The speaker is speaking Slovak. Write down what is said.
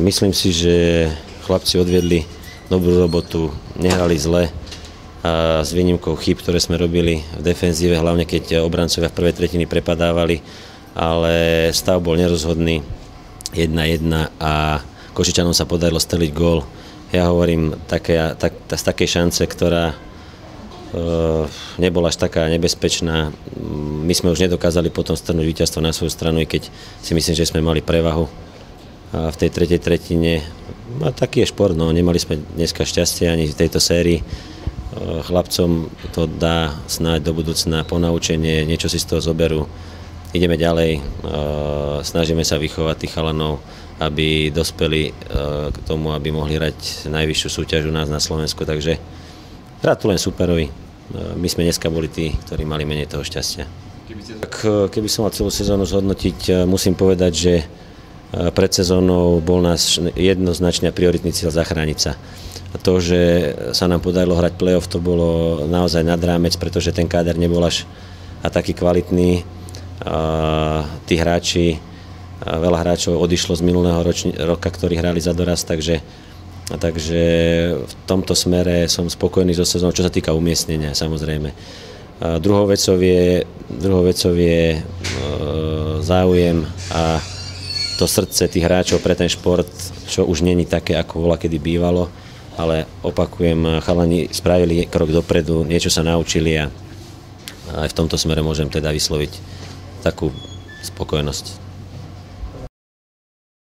Myslím si, že chlapci odviedli dobrú robotu, nehrali zle a s výnimkou chyb, ktoré sme robili v defenzíve, hlavne keď obrancovia v prvej tretiny prepadávali, ale stav bol nerozhodný 1-1 a Košičanom sa podarilo streliť gól. Ja hovorím z takej šance, ktorá nebola až taká nebezpečná. My sme už nedokázali potom strnúť víťazstvo na svoju stranu, i keď si myslím, že sme mali prevahu v tej tretej tretine. A taký je šport, no. Nemali sme dneska šťastie ani v tejto sérii. Chlapcom to dá snáď do budúcna ponaučenie, niečo si z toho zoberú. Ideme ďalej, snažíme sa vychovať tých chalanov, aby dospeli k tomu, aby mohli hrať najvyššiu súťaž u nás na Slovensku. Takže gratulujem superovi. My sme dneska boli tí, ktorí mali menej toho šťastia. Keby som mal celú sezónu zhodnotiť, musím povedať, že pred sezónou bol náš jednoznačne prioritný cieľ zachrániť sa. A to, že sa nám podarilo hrať play-off, to bolo naozaj nad rámec, pretože ten káder nebol až taký kvalitný. Tí hráči, veľa hráčov odišlo z minulého roka, ktorí hrali za dorast, takže v tomto smere som spokojný so sezónou, čo sa týka umiestnenia, samozrejme. Druhou vecou je záujem a to srdce tých hráčov pre ten šport, čo už není také, ako bola kedy bývalo, ale opakujem, chalani spravili krok dopredu, niečo sa naučili a aj v tomto smere môžem teda vysloviť takú spokojnosť.